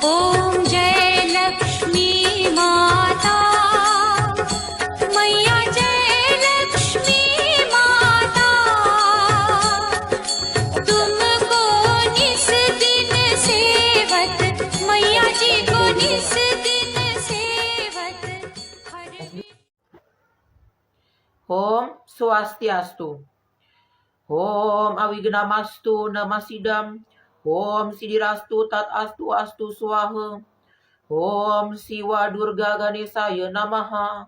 ओम जय लक्ष्मी माता मैया, जय लक्ष्मी माता, तुमको निस दिन सेवत, मैया जी को निस दिन सेवत। Om Swastiastu. Om Awignamastu Namasidam. Om Sidirastu Tat Astu Astu Swaha. Om Siwa Durga Ganesaya Namaha.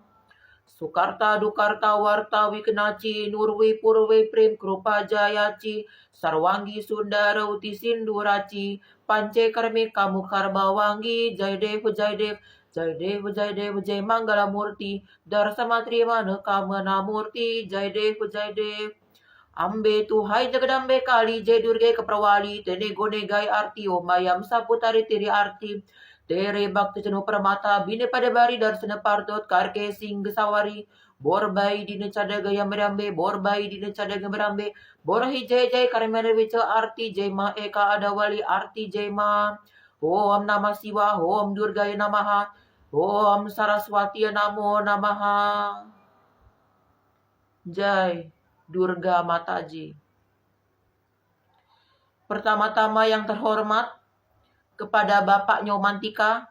Sukarta Dukarta Warta Wiknaci Nurwi Purwi Prem Krupa Jayaci Sarwangi Sundara Uti Sinduraci Pance Karme Kamu Karbawangi Jaidev Jaidev Jaidev Jaidev Jai Manggala Murti Darsamatri Mana Kamana Murti Jaidev Jaidev Ambe Tuhai Jagadambe Kali Jai Durga Kaprawali Tene Gone Gai Arti Om Mayam Saputari Tiri Arti Tere Bhakti Jano Pramata Bine Padabari Darsana Partot Karke Singh Sawari Borbai Dine Chadaga Yamrambe Borbai Dine Chadaga Mrambe Borhi Jai Jai Karimana Vicha Arti Jai Ma Eka Adawali Arti Jai Ma Om Namah Siwa Om Durgaya Namaha Om Saraswati Namo Namaha. Jai Durga Mataji. Pertama-tama yang terhormat kepada Bapak Nyomantika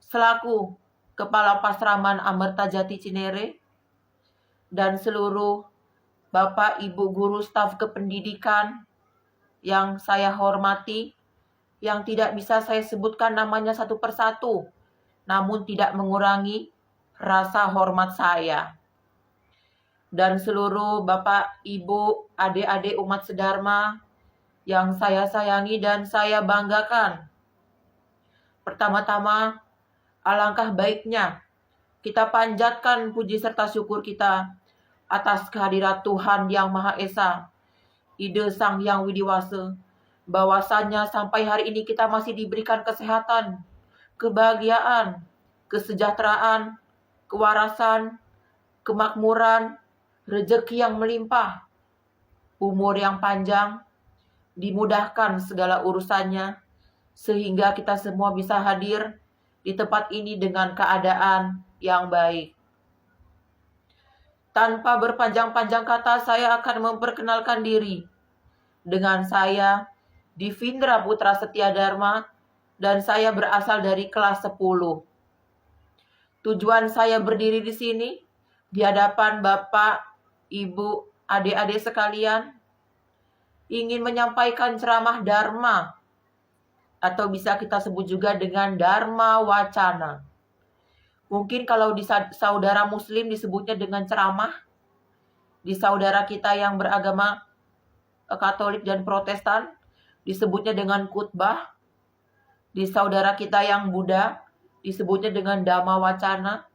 selaku Kepala Pasraman Amerta Jati Cinere dan seluruh Bapak Ibu guru staf kependidikan yang saya hormati, yang tidak bisa saya sebutkan namanya satu persatu, namun tidak mengurangi rasa hormat saya. Dan seluruh Bapak, Ibu, adik-adik umat sedharma yang saya sayangi dan saya banggakan. Pertama-tama, alangkah baiknya kita panjatkan puji serta syukur kita atas kehadirat Tuhan Yang Maha Esa, Ide Sang Yang Widiwasa, bahwasannya sampai hari ini kita masih diberikan kesehatan, kebahagiaan, kesejahteraan, kewarasan, kemakmuran, rezeki yang melimpah, umur yang panjang, dimudahkan segala urusannya, sehingga kita semua bisa hadir di tempat ini dengan keadaan yang baik. Tanpa berpanjang-panjang kata, saya akan memperkenalkan diri. Dengan saya, Divindra Putra Setia Dharma, dan saya berasal dari kelas 10. Tujuan saya berdiri di sini, di hadapan Bapak, Ibu, adik-adik sekalian, ingin menyampaikan ceramah Dharma, atau bisa kita sebut juga dengan Dharma Wacana. Mungkin kalau di saudara muslim disebutnya dengan ceramah, di saudara kita yang beragama Katolik dan Protestan disebutnya dengan khutbah, di saudara kita yang Buddha disebutnya dengan Dhamma Wacana.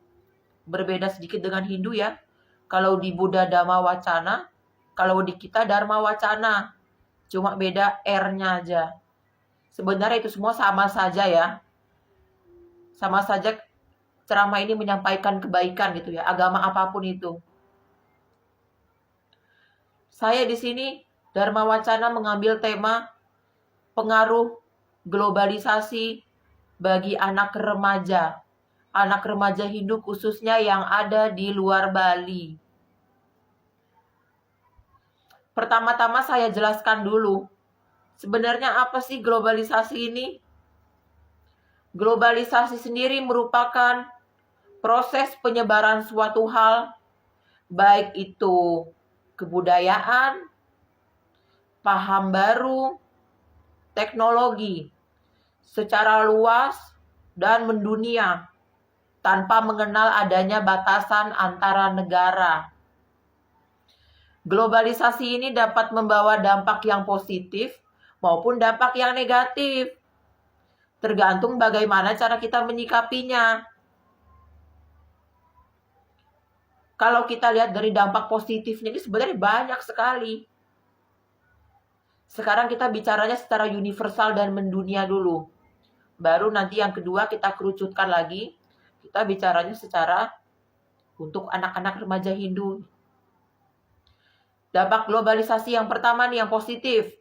Berbeda sedikit dengan Hindu ya. Kalau di Buddha Dhamma Wacana, kalau di kita Dharma Wacana. Cuma beda R-nya aja. Sebenarnya itu semua sama saja ya. Sama saja ceramah ini menyampaikan kebaikan gitu ya, agama apapun itu. Saya di sini Dharma Wacana mengambil tema pengaruh globalisasi bagi anak remaja Hindu khususnya yang ada di luar Bali. Pertama-tama saya jelaskan dulu, sebenarnya apa sih globalisasi ini? Globalisasi sendiri merupakan proses penyebaran suatu hal, baik itu kebudayaan, paham baru, teknologi, secara luas dan mendunia, tanpa mengenal adanya batasan antara negara. Globalisasi ini dapat membawa dampak yang positif maupun dampak yang negatif. Tergantung bagaimana cara kita menyikapinya. Kalau kita lihat dari dampak positifnya ini sebenarnya banyak sekali. Sekarang kita bicaranya secara universal dan mendunia dulu. Baru nanti yang kedua kita kerucutkan lagi. Kita bicaranya secara untuk anak-anak remaja Hindu. Dampak globalisasi yang pertama nih yang positif.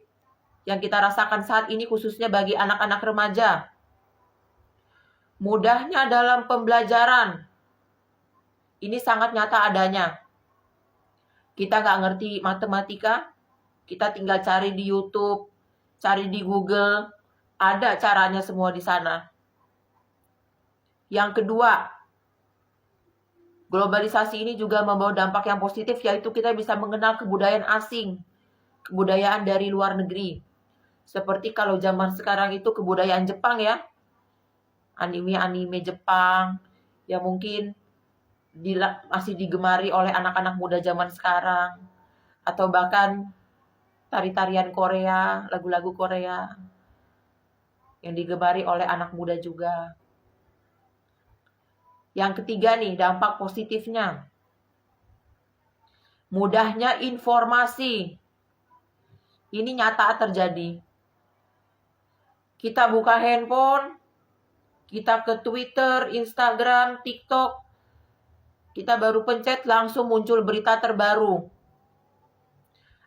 Yang kita rasakan saat ini khususnya bagi anak-anak remaja. Mudahnya dalam pembelajaran. Ini sangat nyata adanya. Kita nggak ngerti matematika, kita tinggal cari di YouTube, cari di Google, ada caranya semua di sana. Yang kedua, globalisasi ini juga membawa dampak yang positif, yaitu kita bisa mengenal kebudayaan asing, kebudayaan dari luar negeri. Seperti kalau zaman sekarang itu kebudayaan Jepang ya, anime-anime Jepang yang mungkin masih digemari oleh anak-anak muda zaman sekarang, atau bahkan tari-tarian Korea, lagu-lagu Korea yang digemari oleh anak muda juga. Yang ketiga nih, dampak positifnya. Mudahnya informasi. Ini nyata terjadi. Kita buka handphone, kita ke Twitter, Instagram, TikTok, kita baru pencet langsung muncul berita terbaru.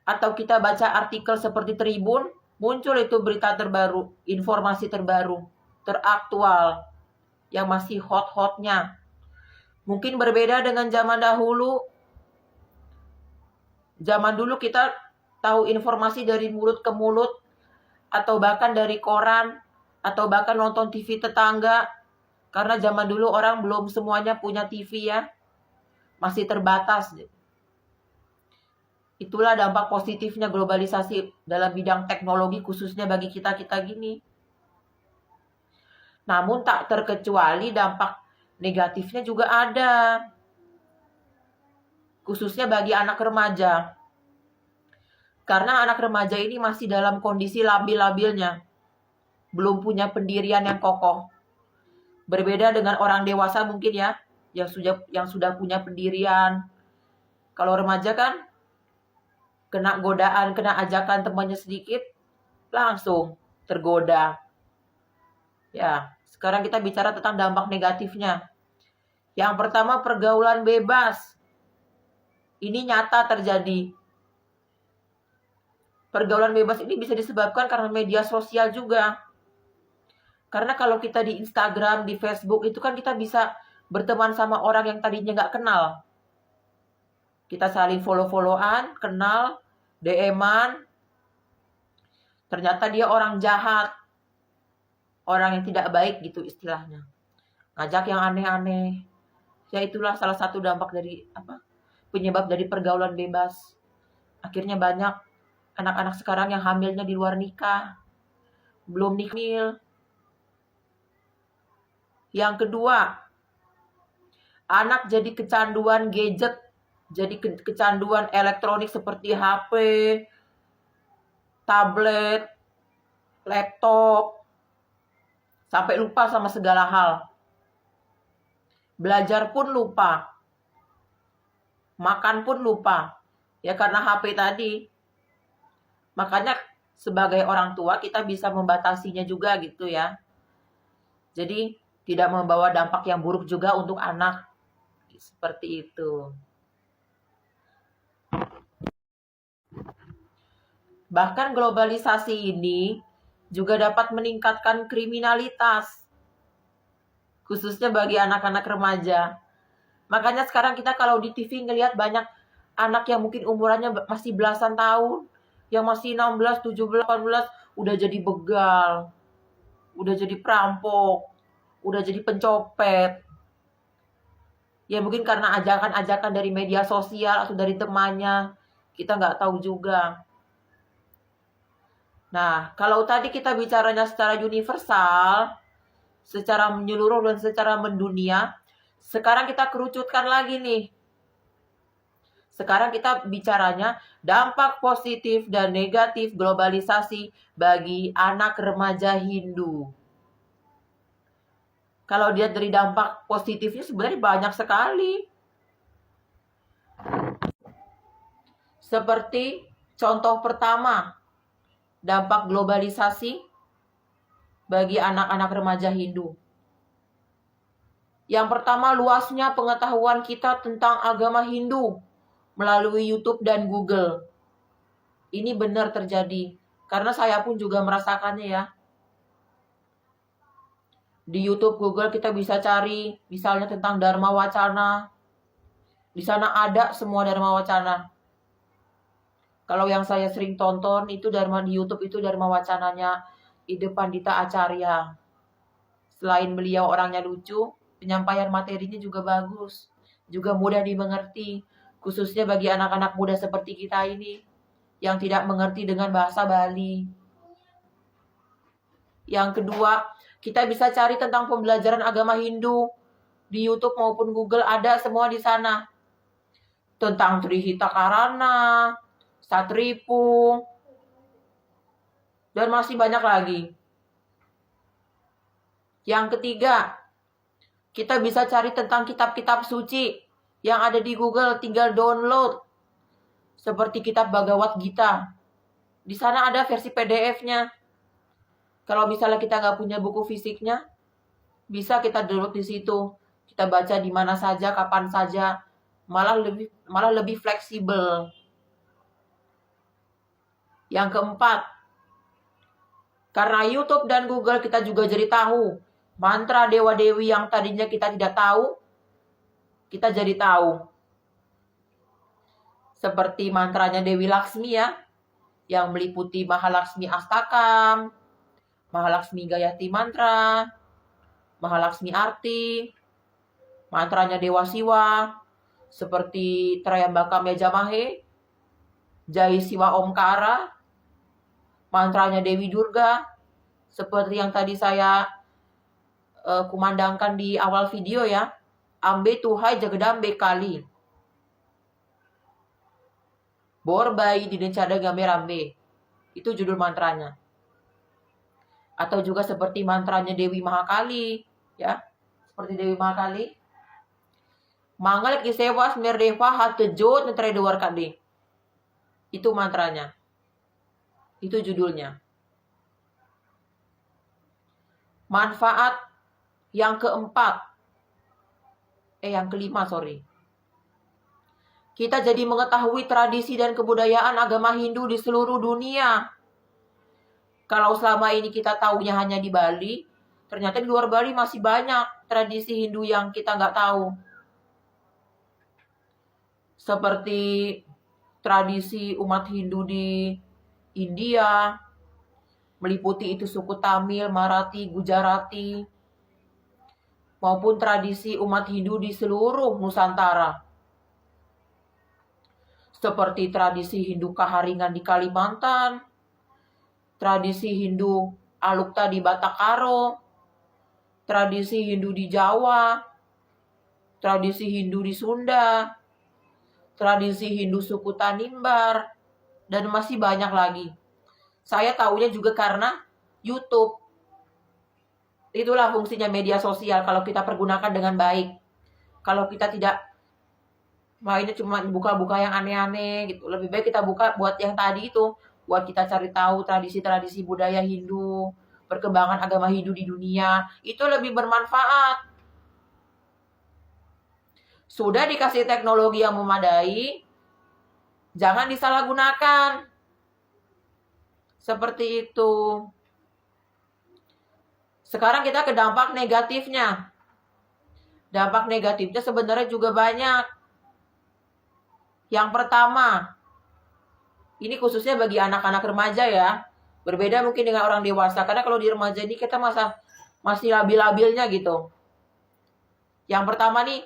Atau kita baca artikel seperti Tribun, muncul itu berita terbaru, informasi terbaru, teraktual, yang masih hot-hotnya. Mungkin berbeda dengan zaman dahulu. Zaman dulu kita tahu informasi dari mulut ke mulut, atau bahkan dari koran, atau bahkan nonton TV tetangga. Karena zaman dulu orang belum semuanya punya TV ya. Masih terbatas. Itulah dampak positifnya globalisasi dalam bidang teknologi, khususnya bagi kita-kita gini. Namun tak terkecuali dampak negatifnya juga ada. Khususnya bagi anak remaja. Karena anak remaja ini masih dalam kondisi labil-labilnya. Belum punya pendirian yang kokoh. Berbeda dengan orang dewasa mungkin ya, yang sudah punya pendirian. Kalau remaja kan kena godaan, kena ajakan temannya sedikit, langsung tergoda. Ya, sekarang kita bicara tentang dampak negatifnya. Yang pertama, pergaulan bebas. Ini nyata terjadi. Pergaulan bebas ini bisa disebabkan karena media sosial juga. Karena kalau kita di Instagram, di Facebook, itu kan kita bisa berteman sama orang yang tadinya nggak kenal. Kita saling follow-followan, kenal, DM-an. Ternyata dia orang jahat. Orang yang tidak baik gitu istilahnya. Ngajak yang aneh-aneh. Ya itulah salah satu dampak dari penyebab dari pergaulan bebas. Akhirnya banyak anak-anak sekarang yang hamilnya di luar nikah. Belum nikah. Yang kedua, anak jadi kecanduan gadget, jadi kecanduan elektronik seperti HP, tablet, laptop, sampai lupa sama segala hal. Belajar pun lupa, makan pun lupa, ya karena HP tadi. Makanya sebagai orang tua kita bisa membatasinya juga gitu ya. Jadi tidak membawa dampak yang buruk juga untuk anak. Seperti itu. Bahkan globalisasi ini juga dapat meningkatkan kriminalitas. Khususnya bagi anak-anak remaja. Makanya sekarang kita kalau di TV ngelihat banyak anak yang mungkin umurannya masih belasan tahun. Yang masih 16, 17, 18 udah jadi begal. Udah jadi perampok. Udah jadi pencopet. Ya mungkin karena ajakan-ajakan dari media sosial atau dari temannya. Kita nggak tahu juga. Nah, kalau tadi kita bicaranya secara universal, secara menyeluruh dan secara mendunia, sekarang kita kerucutkan lagi nih. Sekarang kita bicaranya dampak positif dan negatif globalisasi bagi anak remaja Hindu. Kalau lihat dari dampak positifnya sebenarnya banyak sekali. Seperti contoh pertama, dampak globalisasi bagi anak-anak remaja Hindu. Yang pertama, luasnya pengetahuan kita tentang agama Hindu melalui YouTube dan Google. Ini benar terjadi, karena saya pun juga merasakannya ya. Di YouTube, Google kita bisa cari misalnya tentang Dharma Wacana. Di sana ada semua Dharma Wacana. Kalau yang saya sering tonton itu Dharma di YouTube itu Dharma Wacananya Ide Pandita Acarya. Selain beliau orangnya lucu, penyampaian materinya juga bagus, juga mudah dimengerti, khususnya bagi anak-anak muda seperti kita ini yang tidak mengerti dengan bahasa Bali. Yang kedua, kita bisa cari tentang pembelajaran agama Hindu di YouTube maupun Google, ada semua di sana. Tentang Trihita Karana, Satripu, dan masih banyak lagi. Yang ketiga, kita bisa cari tentang kitab-kitab suci yang ada di Google, tinggal download. Seperti kitab Bhagavad Gita. Di sana ada versi PDF-nya. Kalau misalnya kita nggak punya buku fisiknya, bisa kita download di situ. Kita baca di mana saja, kapan saja, malah lebih fleksibel. Yang keempat, karena YouTube dan Google kita juga jadi tahu mantra dewa-dewi yang tadinya kita tidak tahu, kita jadi tahu. Seperti mantranya Dewi Laksmi ya, yang meliputi Mahalaksmi Astakam, Mahalaksmi Gayatri Mantra, Mahalaksmi Arti, mantranya Dewa Siwa, seperti Trayambakam Yajamahe, Jai Siwa Omkara, mantranya Dewi Durga, seperti yang tadi saya kumandangkan di awal video ya, Ambe Tuhai Jagadambe Kali, Bor Bayi di Dencada Gambe Rambe, itu judul mantranya. Atau juga seperti mantranya Dewi Mahakali, ya, seperti Dewi Mahakali, Mangal Kisewas Merdeva Hatejot Netredewar Kade. Itu mantranya. Itu judulnya. Manfaat yang kelima. Kita jadi mengetahui tradisi dan kebudayaan agama Hindu di seluruh dunia. Kalau selama ini kita taunya hanya di Bali, ternyata di luar Bali masih banyak tradisi Hindu yang kita nggak tahu. Seperti tradisi umat Hindu di India, meliputi itu suku Tamil, Marathi, Gujarati, maupun tradisi umat Hindu di seluruh Nusantara. Seperti tradisi Hindu Kaharingan di Kalimantan, tradisi Hindu Alukta di Batakaro, tradisi Hindu di Jawa, tradisi Hindu di Sunda, tradisi Hindu suku Tanimbar, dan masih banyak lagi. Saya tahunya juga karena YouTube. Itulah fungsinya media sosial kalau kita pergunakan dengan baik. Kalau kita tidak mainnya cuma buka-buka yang aneh-aneh gitu. Lebih baik kita buka buat yang tadi itu, buat kita cari tahu tradisi-tradisi budaya Hindu, perkembangan agama Hindu di dunia, itu lebih bermanfaat. Sudah dikasih teknologi yang memadai, jangan disalahgunakan. Seperti itu. Sekarang kita ke dampak negatifnya. Dampak negatifnya sebenarnya juga banyak. Yang pertama, ini khususnya bagi anak-anak remaja ya. Berbeda mungkin dengan orang dewasa. Karena kalau di remaja ini kita masih labil-labilnya gitu. Yang pertama nih,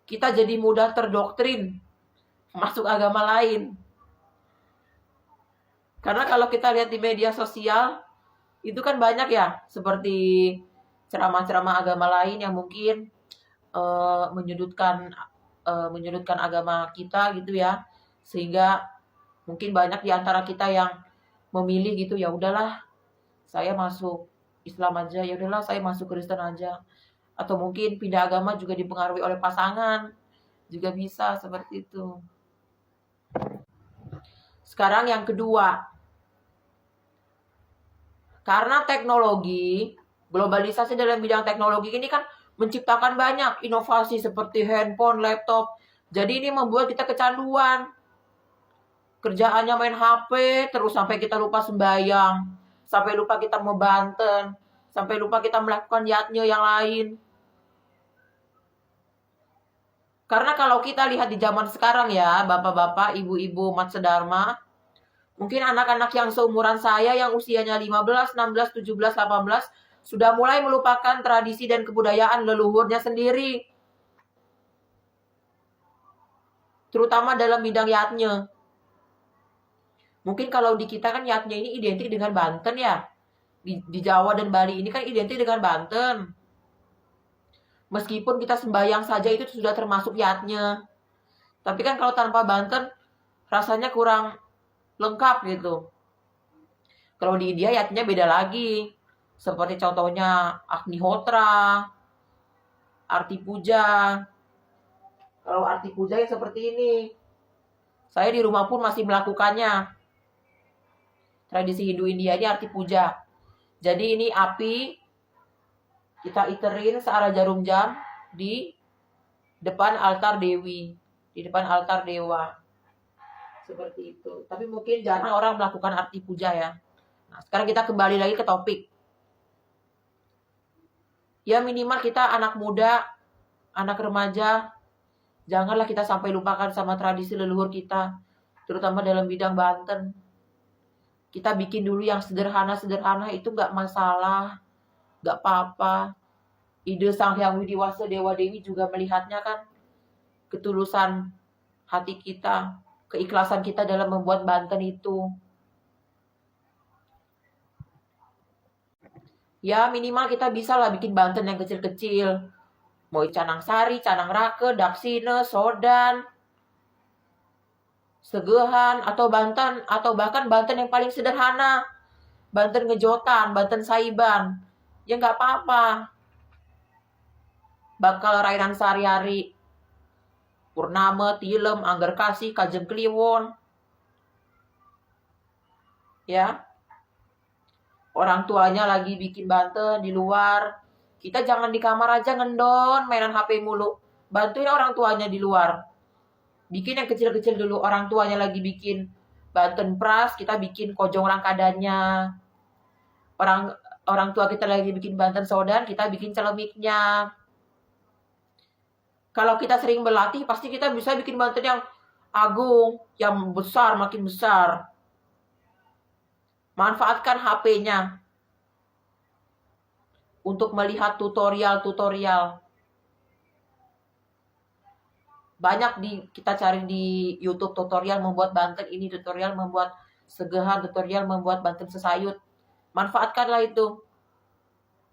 kita jadi mudah terdoktrin masuk agama lain. Karena kalau kita lihat di media sosial, itu kan banyak ya, seperti ceramah-ceramah agama lain yang mungkin menyudutkan agama kita gitu ya. Sehingga mungkin banyak di antara kita yang memilih gitu, ya udahlah, saya masuk Islam aja, ya udahlah saya masuk Kristen aja. Atau mungkin pindah agama juga dipengaruhi oleh pasangan, juga bisa seperti itu. Sekarang yang kedua, karena teknologi, globalisasi dalam bidang teknologi ini kan menciptakan banyak inovasi seperti handphone, laptop. Jadi ini membuat kita kecanduan. Kerjaannya main HP, terus sampai kita lupa sembahyang, sampai lupa kita mau banten, Sampai lupa kita melakukan yatnya yang lain. Karena kalau kita lihat di zaman sekarang ya, bapak-bapak, ibu-ibu umat sedharma, mungkin anak-anak yang seumuran saya yang usianya 15, 16, 17, 18 sudah mulai melupakan tradisi dan kebudayaan leluhurnya sendiri. Terutama dalam bidang yatnya. Mungkin kalau di kita kan yatnya ini identik dengan Banten ya. Di Jawa dan Bali ini kan identik dengan Banten. Meskipun kita sembahyang saja itu sudah termasuk yatnya. Tapi kan kalau tanpa Banten, rasanya kurang lengkap gitu. Kalau di India yatnya beda lagi. Seperti contohnya Agnihotra, Arti Puja. Kalau Arti Puja ya seperti ini. Saya di rumah pun masih melakukannya. Tradisi Hindu India ini Arti Puja. Jadi ini api kita iterin searah jarum jam di depan altar Dewi, di depan altar Dewa. Seperti itu. Tapi mungkin jarang orang melakukan Arti Puja ya. Nah, sekarang kita kembali lagi ke topik. Ya minimal kita anak muda, anak remaja, janganlah kita sampai lupakan sama tradisi leluhur kita, terutama dalam bidang Banten. Kita bikin dulu yang sederhana-sederhana itu nggak masalah, nggak apa-apa. Ide Sang Hyang Widiwasa Dewa Dewi juga melihatnya kan ketulusan hati kita, keikhlasan kita dalam membuat Banten itu. Ya minimal kita bisa lah bikin Banten yang kecil-kecil. Mau Canang Sari, Canang Rake, Daksina, Sodan, Segehan, atau Banten, atau bahkan Banten yang paling sederhana. Banten Ngejotan, Banten Saiban. Ya nggak apa-apa. Bakal Rainan Sari-Ari, Purnama, Tilem, Angger Kasih, Kajeng Kliwon. Ya. Orang tuanya lagi bikin Banten di luar. Kita jangan di kamar aja ngendon, mainan HP mulu. Bantuin orang tuanya di luar. Bikin yang kecil-kecil dulu. Orang tuanya lagi bikin Banten Pras, kita bikin Kojong Rangkadanya. Orang tua kita lagi bikin Banten Sodan, kita bikin celemiknya. Kalau kita sering berlatih, pasti kita bisa bikin Banten yang agung, yang besar, makin besar. Manfaatkan HP-nya untuk melihat tutorial-tutorial. Banyak kita cari di YouTube tutorial membuat Banten ini, tutorial membuat Segehan, tutorial membuat Banten Sesayut. Manfaatkanlah itu.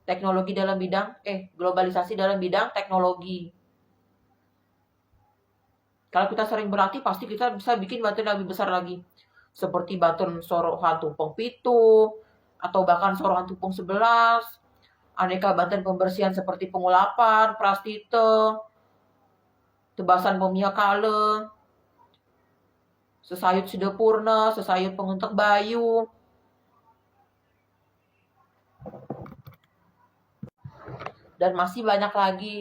Teknologi dalam bidang, globalisasi dalam bidang teknologi. Kalau kita sering berlatih, pasti kita bisa bikin Banten lebih besar lagi. Seperti Banten Sorohan Tumpeng Pitu, atau bahkan Sorohan Tumpeng 11, aneka Banten pembersihan seperti pengulapan, prastite, tebasan pemia kale, sesayut Sidepurna, sesayut penguntek bayu. Dan masih banyak lagi.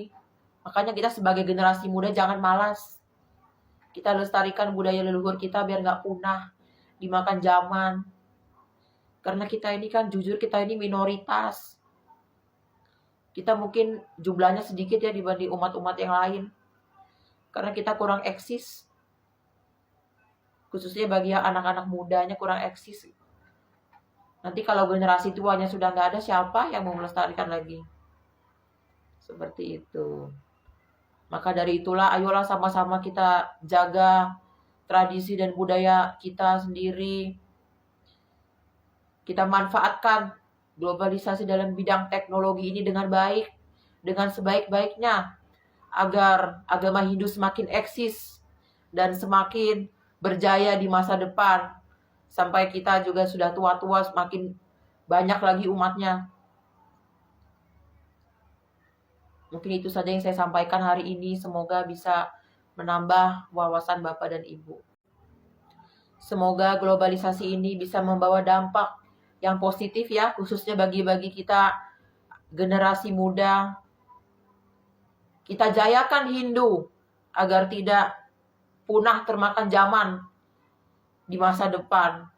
Makanya kita sebagai generasi muda jangan malas. Kita lestarikan budaya leluhur kita biar nggak punah dimakan zaman. Karena kita ini kan jujur kita ini minoritas. Kita mungkin jumlahnya sedikit ya dibanding umat-umat yang lain. Karena kita kurang eksis. Khususnya bagi yang anak-anak mudanya kurang eksis. Nanti kalau generasi tuanya sudah nggak ada, siapa yang mau melestarikan lagi? Seperti itu. Maka dari itulah ayolah sama-sama kita jaga tradisi dan budaya kita sendiri. Kita manfaatkan globalisasi dalam bidang teknologi ini dengan baik, dengan sebaik-baiknya, agar agama Hindu semakin eksis dan semakin berjaya di masa depan. Sampai kita juga sudah tua-tua, semakin banyak lagi umatnya. Mungkin itu saja yang saya sampaikan hari ini. Semoga bisa menambah wawasan Bapak dan Ibu. Semoga globalisasi ini bisa membawa dampak yang positif ya, khususnya bagi kita generasi muda. Kita jayakan Hindu agar tidak punah termakan zaman di masa depan.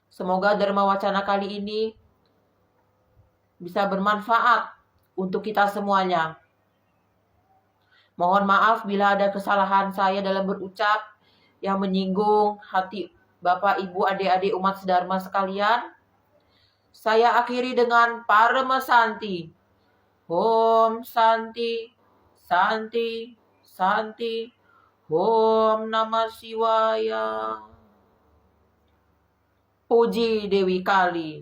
Semoga Dharma Wacana kali ini bisa bermanfaat untuk kita semuanya. Mohon maaf bila ada kesalahan saya dalam berucap yang menyinggung hati Bapak, Ibu, adik-adik umat sedharma sekalian. Saya akhiri dengan Parama Santi. Om Santi, Santi, Santi. Om Namah Shivaya. Puji Dewi Kali.